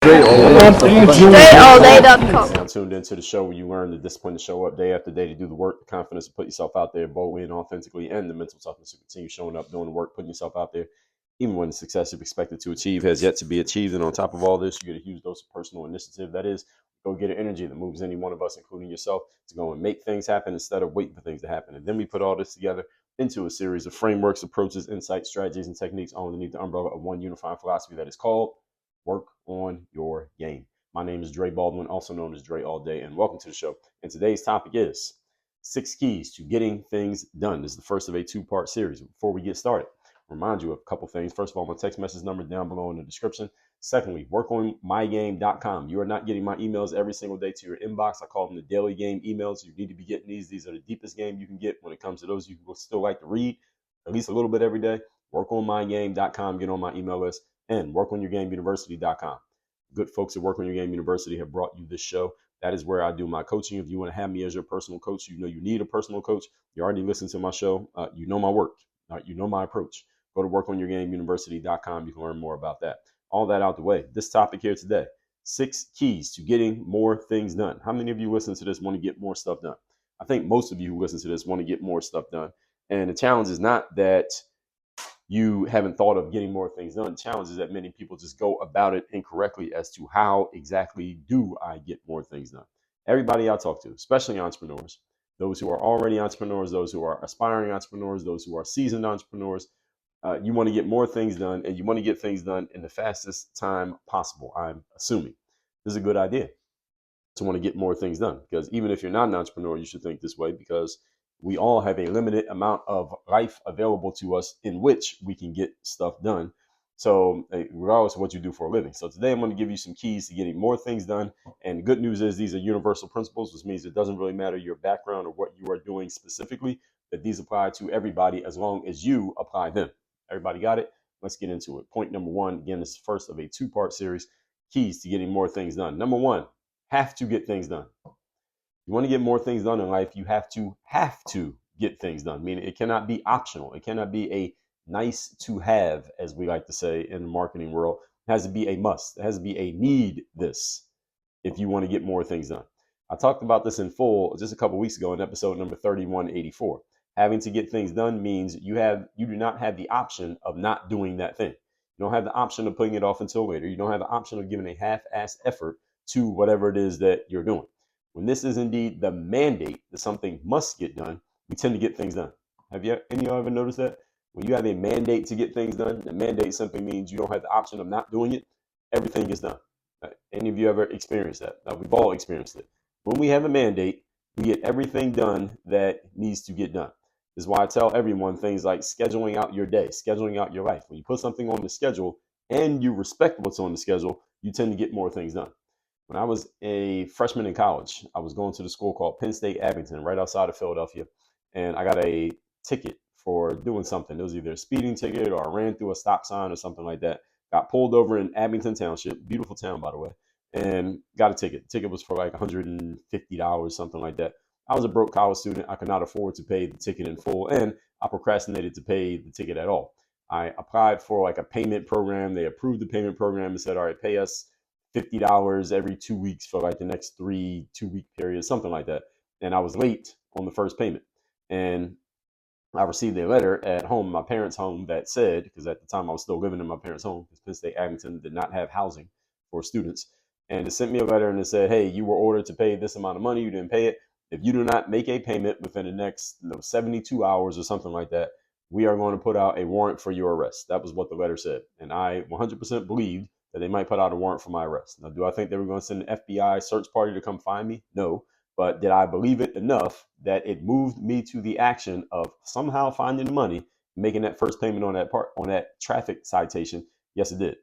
DreAllDay.com. Now tuned into the show where you learn the discipline to show up day after day to do the work, the confidence to put yourself out there boldly and authentically, and the mental toughness to continue showing up, doing the work, putting yourself out there, even when the success you've expected to achieve has yet to be achieved. And on top of all this, you get a huge dose of personal initiative. That is, go get an energy that moves any one of us, including yourself, to go and make things happen instead of waiting for things to happen. And then we put all this together into a series of frameworks, approaches, insights, strategies, and techniques all underneath the umbrella of one unifying philosophy that is called work on your game. My name is Dre Baldwin, also known as Dre All Day, and welcome to the show. And today's topic is 6 keys to getting things done. This is the first of a 2-part series. Before we get started, remind you of a couple things. First of all, my text message number down below in the description. Secondly, workonmygame.com. You are not getting my emails every single day to your inbox. I call them the daily game emails. You need to be getting these. These are the deepest game you can get when it comes to those you will still like to read at least a little bit every day. Workonmygame.com. Get on my email list, and workonyourgameuniversity.com. Good folks at Work on Your Game University have brought you this show. That is where I do my coaching. If you want to have me as your personal coach, you know you need a personal coach. You already listened to my show. You know my work. You know my approach. Go to workonyourgameuniversity.com. You can learn more about that. All that out the way. This topic here today, 6 keys to getting more things done. How many of you listen to this want to get more stuff done? I think most of you who listen to this want to get more stuff done. And the challenge is not that you haven't thought of getting more things done. The challenge is that many people just go about it incorrectly as to how exactly do I get more things done. Everybody I talk to, especially entrepreneurs, those who are already entrepreneurs, those who are aspiring entrepreneurs, those who are seasoned entrepreneurs, you want to get more things done, and you want to get things done in the fastest time possible. I'm assuming this is a good idea to want to get more things done, because even if you're not an entrepreneur, you should think this way, because we all have a limited amount of life available to us in which we can get stuff done. So regardless of what you do for a living. So today I'm going to give you some keys to getting more things done. And the good news is these are universal principles, which means it doesn't really matter your background or what you are doing specifically, that these apply to everybody as long as you apply them. Everybody got it? Let's get into it. Point number 1, again, this is the first of a 2-part series, keys to getting more things done. Number 1, have to get things done. You want to get more things done in life, you have to get things done. Meaning it cannot be optional. It cannot be a nice to have, as we like to say in the marketing world. It has to be a must. It has to be a need this if you want to get more things done. I talked about this in full just a couple weeks ago in episode number 3184. Having to get things done means you do not have the option of not doing that thing. You don't have the option of putting it off until later. You don't have the option of giving a half-assed effort to whatever it is that you're doing. When this is indeed the mandate that something must get done, we tend to get things done. Have any of y'all ever noticed that? When you have a mandate to get things done, the mandate simply means you don't have the option of not doing it. Everything gets done. Any of you ever experienced that? We've all experienced it. When we have a mandate, we get everything done that needs to get done. This is why I tell everyone things like scheduling out your day, scheduling out your life. When you put something on the schedule and you respect what's on the schedule, you tend to get more things done. When I was a freshman in college, I was going to the school called Penn State Abington, right outside of Philadelphia. And I got a ticket for doing something. It was either a speeding ticket or I ran through a stop sign or something like that. Got pulled over in Abington Township, beautiful town, by the way, and got a ticket. The ticket was for like $150, something like that. I was a broke college student. I could not afford to pay the ticket in full, and I procrastinated to pay the ticket at all. I applied for like a payment program. They approved the payment program and said, all right, pay us $50 every 2 weeks for like the next 3 2-week periods, something like that. And I was late on the first payment. And I received a letter at home, my parents' home, that said, because at the time I was still living in my parents' home, because Penn State Abington did not have housing for students. And it sent me a letter and it said, hey, you were ordered to pay this amount of money. You didn't pay it. If you do not make a payment within the next 72 hours or something like that, we are going to put out a warrant for your arrest. That was what the letter said. And I 100% believed that they might put out a warrant for my arrest. Now, do I think they were going to send an FBI search party to come find me? No. But did I believe it enough that it moved me to the action of somehow finding the money, making that first payment on that traffic citation? Yes, it did.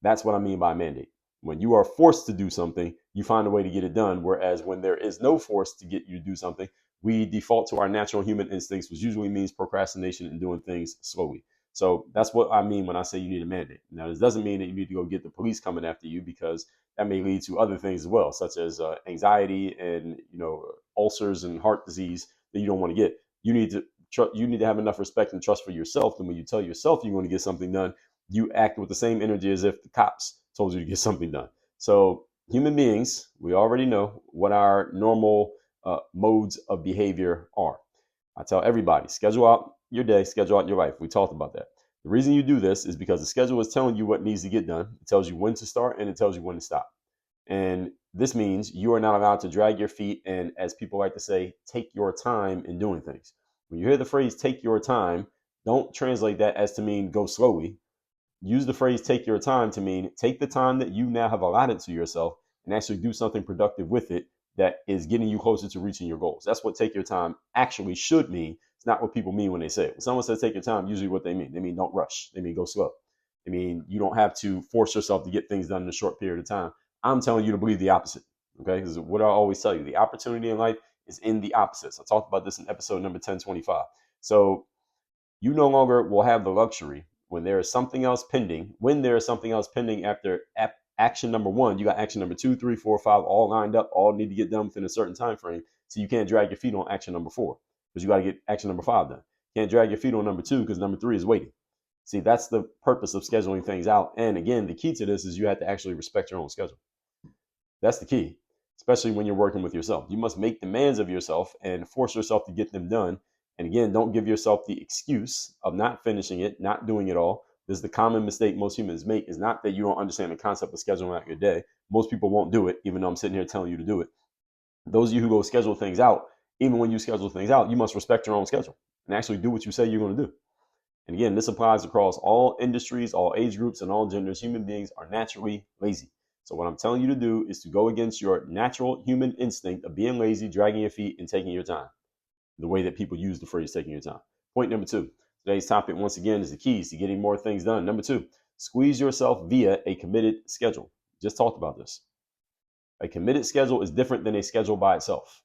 That's what I mean by mandate. When you are forced to do something, you find a way to get it done. Whereas when there is no force to get you to do something, we default to our natural human instincts, which usually means procrastination and doing things slowly. So that's what I mean when I say you need a mandate. Now, this doesn't mean that you need to go get the police coming after you, because that may lead to other things as well, such as anxiety and ulcers and heart disease that you don't want to get. You need to have enough respect and trust for yourself. And when you tell yourself you're going to get something done, you act with the same energy as if the cops told you to get something done. So human beings, we already know what our normal modes of behavior are. I tell everybody, schedule out your day, schedule out your life. We talked about that. The reason you do this is because the schedule is telling you what needs to get done. It tells you when to start and it tells you when to stop. And this means you are not allowed to drag your feet and, as people like to say, take your time in doing things. When you hear the phrase take your time, don't translate that as to mean go slowly. Use the phrase take your time to mean take the time that you now have allotted to yourself and actually do something productive with it that is getting you closer to reaching your goals. That's what take your time actually should mean. It's not what people mean when they say it. When someone says take your time, usually what they mean don't rush. They mean go slow. They mean you don't have to force yourself to get things done in a short period of time. I'm telling you to believe the opposite. Okay, because what I always tell you, the opportunity in life is in the opposites. I talked about this in episode number 1025. So you no longer will have the luxury when there is something else pending. When there is something else pending after action number one, you got action number 2, 3, 4, 5 all lined up, all need to get done within a certain time frame. So you can't drag your feet on action number 4 because you got to get action number 5 done. You can't drag your feet on number 2 because number 3 is waiting. See, that's the purpose of scheduling things out. And again, the key to this is you have to actually respect your own schedule. That's the key, especially when you're working with yourself. You must make demands of yourself and force yourself to get them done. And again, don't give yourself the excuse of not finishing it, not doing it all. This is the common mistake most humans make, is not that you don't understand the concept of scheduling out your day. Most people won't do it, even though I'm sitting here telling you to do it. Those of you who go schedule things out, even when you schedule things out, you must respect your own schedule and actually do what you say you're going to do. And again, this applies across all industries, all age groups, and all genders. Human beings are naturally lazy. So what I'm telling you to do is to go against your natural human instinct of being lazy, dragging your feet, and taking your time, the way that people use the phrase taking your time. Point number 2. Today's topic, once again, is the keys to getting more things done. Number 2, squeeze yourself via a committed schedule. Just talked about this. A committed schedule is different than a schedule by itself.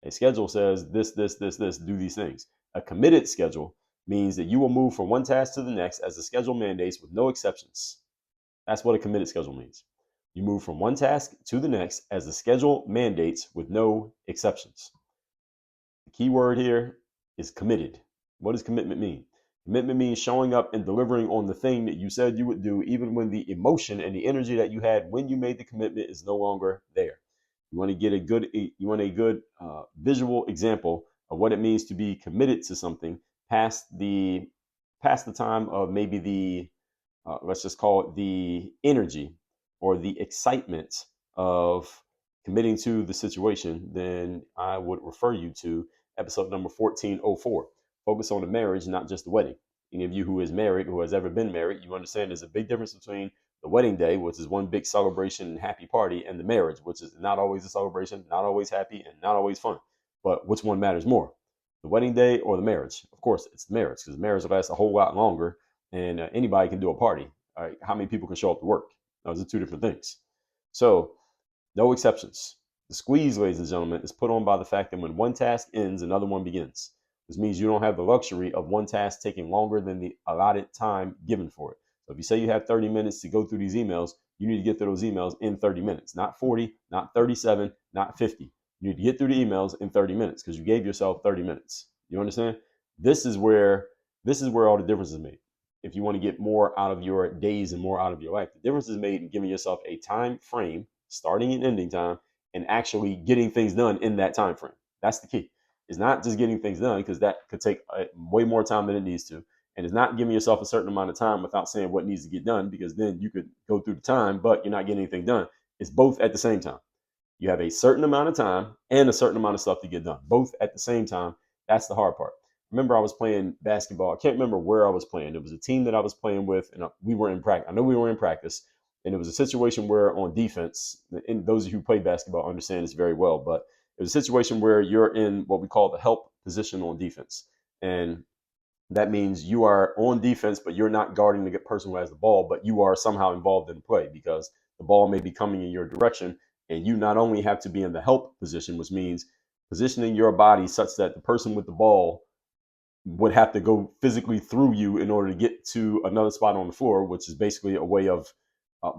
A schedule says this, do these things. A committed schedule means that you will move from one task to the next as the schedule mandates with no exceptions. That's what a committed schedule means. You move from one task to the next as the schedule mandates with no exceptions. The key word here is committed. What does commitment mean? Commitment means showing up and delivering on the thing that you said you would do, even when the emotion and the energy that you had when you made the commitment is no longer there. You want to get a good visual example of what it means to be committed to something past the time of maybe the let's just call it the energy or the excitement of committing to the situation. Then I would refer you to episode number 1404. Focus on the marriage, not just the wedding. Any of you who is married, who has ever been married, you understand there's a big difference between the wedding day, which is one big celebration and happy party, and the marriage, which is not always a celebration, not always happy, and not always fun. But which one matters more, the wedding day or the marriage? Of course, it's the marriage, because marriage lasts a whole lot longer, and anybody can do a party. All right, how many people can show up to work? Those are two different things. So, no exceptions. The squeeze, ladies and gentlemen, is put on by the fact that when one task ends, another one begins. This means you don't have the luxury of one task taking longer than the allotted time given for it. So if you say you have 30 minutes to go through these emails, you need to get through those emails in 30 minutes, not 40, not 37, not 50. You need to get through the emails in 30 minutes because you gave yourself 30 minutes. You understand? This is where all the difference is made. If you want to get more out of your days and more out of your life, the difference is made in giving yourself a time frame, starting and ending time, and actually getting things done in that time frame. That's the key. It's not just getting things done, because that could take way more time than it needs to. And it's not giving yourself a certain amount of time without saying what needs to get done, because then you could go through the time, but you're not getting anything done. It's both at the same time. You have a certain amount of time and a certain amount of stuff to get done, both at the same time. That's the hard part. Remember, I was playing basketball. I can't remember where I was playing. It was a team that I was playing with, and we were in practice. I know we were in practice, and it was a situation where on defense, and those of you who play basketball understand this very well, but it was a situation where you're in what we call the help position on defense. And that means you are on defense, but you're not guarding the person who has the ball, but you are somehow involved in the play because the ball may be coming in your direction. And you not only have to be in the help position, which means positioning your body such that the person with the ball would have to go physically through you in order to get to another spot on the floor, which is basically a way of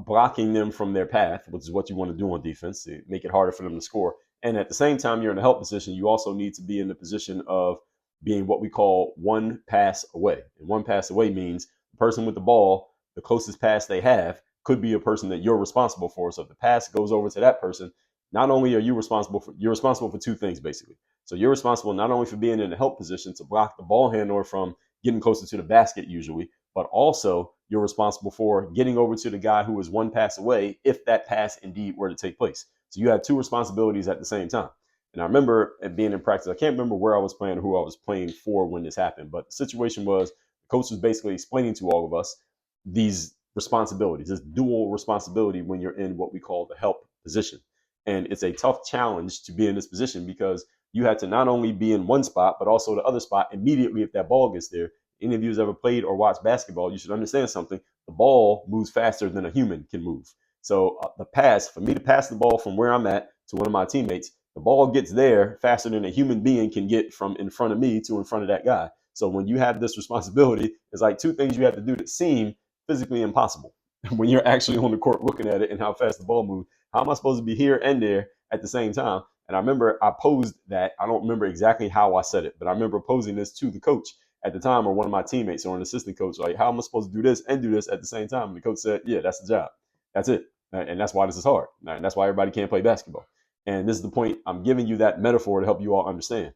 blocking them from their path, which is what you want to do on defense, to make it harder for them to score. And at the same time, you're in the help position. You also need to be in the position of being what we call one pass away. And one pass away means the person with the ball, the closest pass they have could be a person that you're responsible for. So if the pass goes over to that person, not only are you're responsible for two things basically. So you're responsible not only for being in a help position to block the ball handler from getting closer to the basket usually, but also you're responsible for getting over to the guy who is one pass away if that pass indeed were to take place. So you have two responsibilities at the same time. And I remember being in practice, I can't remember where I was playing or who I was playing for when this happened, but the situation was the coach was basically explaining to all of us these responsibilities, this dual responsibility when you're in what we call the help position. And it's a tough challenge to be in this position because you had to not only be in one spot, but also the other spot immediately if that ball gets there. Any of you who's ever played or watched basketball, you should understand something. The ball moves faster than a human can move. So the pass, for me to pass the ball from where I'm at to one of my teammates, the ball gets there faster than a human being can get from in front of me to in front of that guy. So when you have this responsibility, it's like two things you have to do that seem physically impossible. When you're actually on the court looking at it and how fast the ball moves, how am I supposed to be here and there at the same time? And I remember I posed that. I don't remember exactly how I said it, but I remember posing this to the coach at the time, or one of my teammates or an assistant coach, like, how am I supposed to do this and do this at the same time? And the coach said, yeah, that's the job. That's it. And that's why this is hard. And that's why everybody can't play basketball. And this is the point. I'm giving you that metaphor to help you all understand.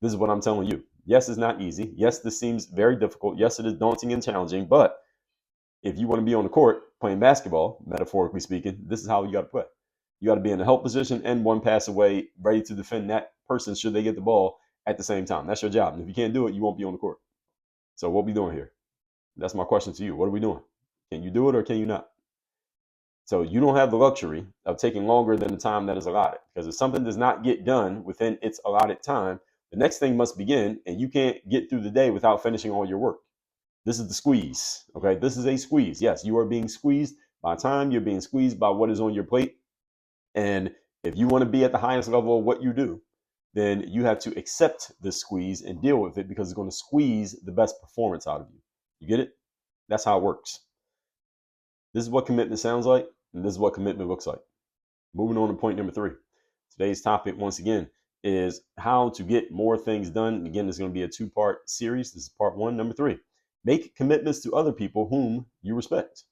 This is what I'm telling you. Yes, it's not easy. Yes, this seems very difficult. Yes, it is daunting and challenging. But if you want to be on the court playing basketball, metaphorically speaking, this is how you got to play. You got to be in the help position and one pass away, ready to defend that person should they get the ball at the same time. That's your job. And if you can't do it, you won't be on the court. So what are we doing here? That's my question to you. What are we doing? Can you do it or can you not? So you don't have the luxury of taking longer than the time that is allotted. Because if something does not get done within its allotted time, the next thing must begin, and you can't get through the day without finishing all your work. This is the squeeze. Okay, this is a squeeze. Yes, you are being squeezed by time. You're being squeezed by what is on your plate. And if you want to be at the highest level of what you do, then you have to accept this squeeze and deal with it because it's going to squeeze the best performance out of you. You get it? That's how it works. This is what commitment sounds like, and this is what commitment looks like. Moving on to point number 3. Today's topic, once again, is how to get more things done. Again, this is going to be a 2-part series. This is part 1. Number 3, make commitments to other people whom you respect.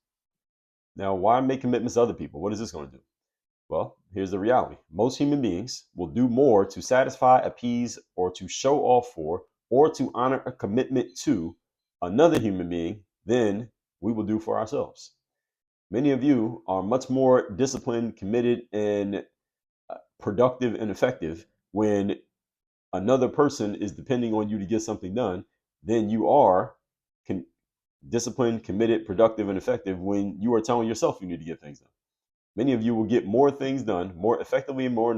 Now, why make commitments to other people? What is this going to do? Well, here's the reality. Most human beings will do more to satisfy, appease, or to show off for, or to honor a commitment to another human being than we will do for ourselves. Many of you are much more disciplined, committed, and productive and effective when another person is depending on you to get something done than you are disciplined, committed, productive, and effective when you are telling yourself you need to get things done. Many of you will get more things done more effectively and more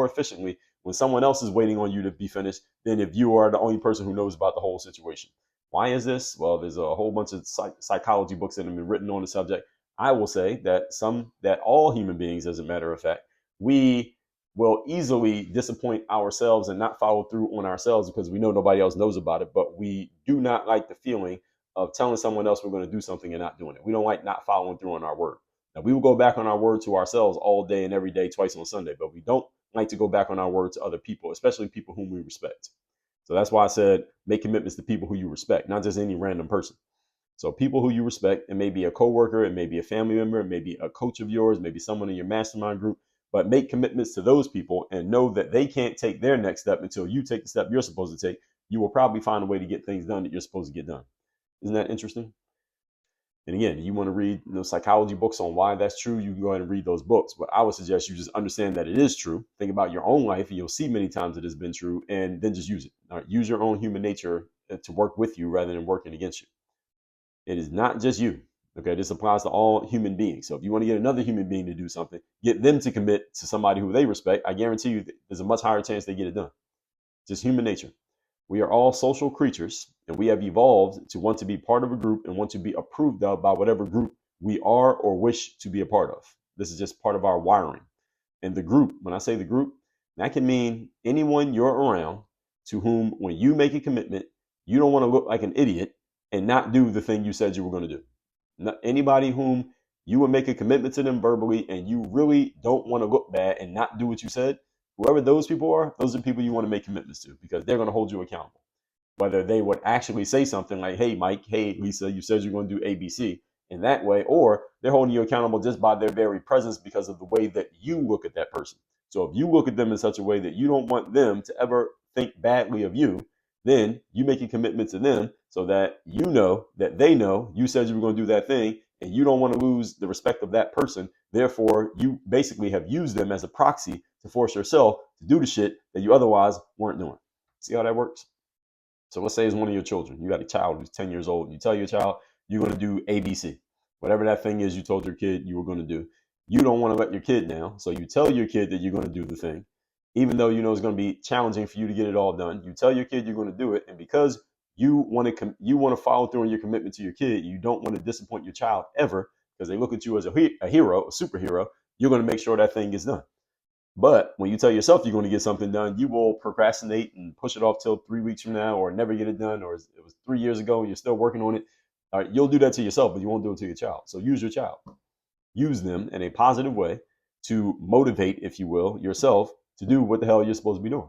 efficiently when someone else is waiting on you to be finished than if you are the only person who knows about the whole situation. Why is this? Well, there's a whole bunch of psychology books that have been written on the subject. I will say that all human beings, as a matter of fact, we will easily disappoint ourselves and not follow through on ourselves because we know nobody else knows about it. But we do not like the feeling of telling someone else we're going to do something and not doing it. We don't like not following through on our word. Now, we will go back on our word to ourselves all day and every day, twice on Sunday, but we don't like to go back on our word to other people, especially people whom we respect. So that's why I said make commitments to people who you respect, not just any random person. So people who you respect, it may be a coworker, it may be a family member, it may be a coach of yours, maybe someone in your mastermind group, but make commitments to those people and know that they can't take their next step until you take the step you're supposed to take. You will probably find a way to get things done that you're supposed to get done. Isn't that interesting? And again, you want to read psychology books on why that's true, you can go ahead and read those books. But I would suggest you just understand that it is true. Think about your own life, and you'll see many times it has been true, and then just use it. All right? Use your own human nature to work with you rather than working against you. It is not just you. Okay, this applies to all human beings. So if you want to get another human being to do something, get them to commit to somebody who they respect. I guarantee you there's a much higher chance they get it done. Just human nature. We are all social creatures, and we have evolved to want to be part of a group and want to be approved of by whatever group we are or wish to be a part of. This is just part of our wiring. And the group, when I say the group, that can mean anyone you're around to whom, when you make a commitment, you don't want to look like an idiot and not do the thing you said you were going to do. Not anybody whom you would make a commitment to them verbally and you really don't want to look bad and not do what you said. Whoever those people are, those are people you want to make commitments to because they're going to hold you accountable. Whether they would actually say something like, hey, Mike, hey, Lisa, you said you're going to do ABC. in that way, or they're holding you accountable just by their very presence because of the way that you look at that person. So if you look at them in such a way that you don't want them to ever think badly of you, then you make a commitment to them so that you know that they know you said you were going to do that thing, and you don't want to lose the respect of that person. Therefore, you basically have used them as a proxy to force yourself to do the shit that you otherwise weren't doing. See how that works? So let's say it's one of your children. You got a child who's 10 years old, and you tell your child you're going to do ABC. Whatever that thing is you told your kid you were going to do. You don't want to let your kid down, so you tell your kid that you're going to do the thing. Even though you know it's going to be challenging for you to get it all done, you tell your kid you're going to do it, and because you want to follow through on your commitment to your kid, you don't want to disappoint your child ever because they look at you as a hero, a superhero. You're going to make sure that thing gets done. But when you tell yourself you're going to get something done, you will procrastinate and push it off till 3 weeks from now, or never get it done, or it was 3 years ago and you're still working on it. All right, you'll do that to yourself, but you won't do it to your child. So use your child. Use them in a positive way to motivate, if you will, yourself to do what the hell you're supposed to be doing.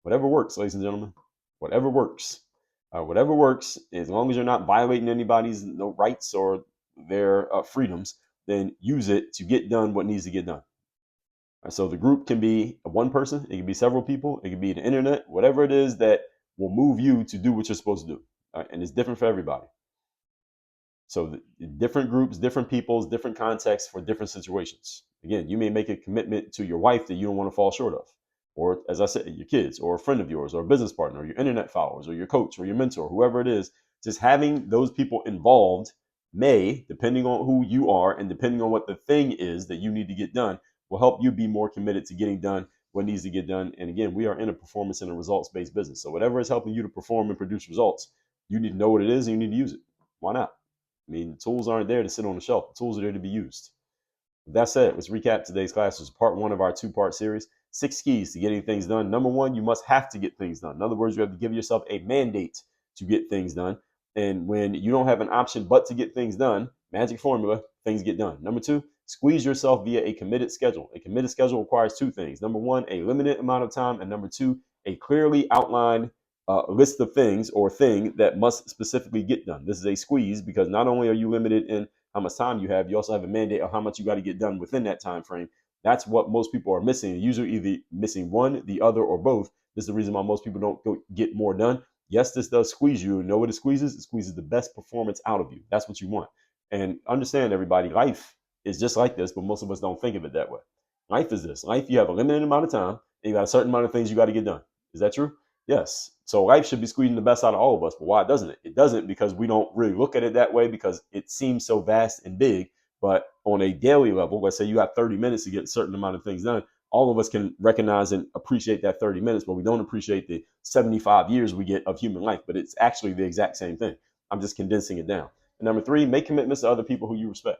Whatever works, ladies and gentlemen. Whatever works. Whatever works, as long as you're not violating anybody's rights or their freedoms, then use it to get done what needs to get done. So the group can be one person, it can be several people, it can be the internet, whatever it is that will move you to do what you're supposed to do. And it's different for everybody. So different groups, different peoples, different contexts for different situations. Again, you may make a commitment to your wife that you don't want to fall short of. Or as I said, your kids, or a friend of yours, or a business partner, or your internet followers, or your coach, or your mentor, whoever it is. Just having those people involved may, depending on who you are and depending on what the thing is that you need to get done, will help you be more committed to getting done what needs to get done. And again, we are in a performance and a results-based business. So whatever is helping you to perform and produce results, you need to know what it is and you need to use it. Why not? I mean, tools aren't there to sit on the shelf. The tools are there to be used. With that said, let's recap today's class. This is part one of our two-part series, 6 keys to getting things done. Number one, you must have to get things done. In other words, you have to give yourself a mandate to get things done. And when you don't have an option but to get things done, magic formula, things get done. Number two, squeeze yourself via a committed schedule. A committed schedule requires two things. Number one, a limited amount of time. And number two, a clearly outlined list of things or thing that must specifically get done. This is a squeeze because not only are you limited in how much time you have, you also have a mandate of how much you got to get done within that time frame. That's what most people are missing. Usually either missing one, the other, or both. This is the reason why most people don't get more done. Yes, this does squeeze you. You know what it squeezes? It squeezes the best performance out of you. That's what you want. And understand, everybody, life is just like this, but most of us don't think of it that way. Life is this. Life, you have a limited amount of time, and you got a certain amount of things you got to get done. Is that true? Yes. So life should be squeezing the best out of all of us. But why doesn't it? It doesn't because we don't really look at it that way because it seems so vast and big. But on a daily level, let's say you have 30 minutes to get a certain amount of things done. All of us can recognize and appreciate that 30 minutes, but we don't appreciate the 75 years we get of human life. But it's actually the exact same thing. I'm just condensing it down. And number three, make commitments to other people who you respect.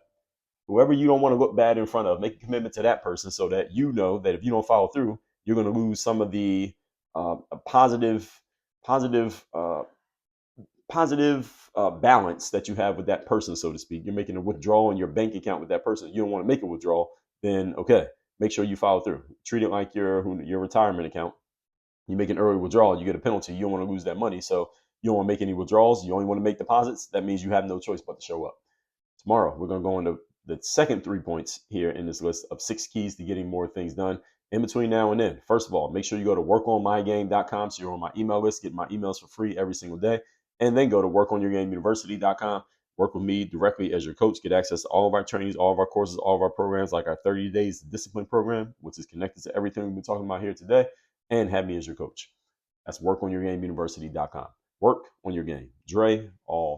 Whoever you don't want to look bad in front of, make a commitment to that person so that you know that if you don't follow through, you're going to lose some of the positive balance that you have with that person, so to speak. You're making a withdrawal in your bank account with that person. You don't want to make a withdrawal, then okay, make sure you follow through. Treat it like your retirement account. You make an early withdrawal, you get a penalty. You don't want to lose that money, so you don't want to make any withdrawals. You only want to make deposits. That means you have no choice but to show up. Tomorrow, we're going to go into the second 3 points here in this list of 6 keys to getting more things done in between now and then. First of all, make sure you go to workonmygame.com so you're on my email list, get my emails for free every single day. And then go to workonyourgameuniversity.com. Work with me directly as your coach. Get access to all of our trainings, all of our courses, all of our programs, like our 30 Days Discipline program, which is connected to everything we've been talking about here today, and have me as your coach. That's workonyourgameuniversity.com. Work on your game. Dre, all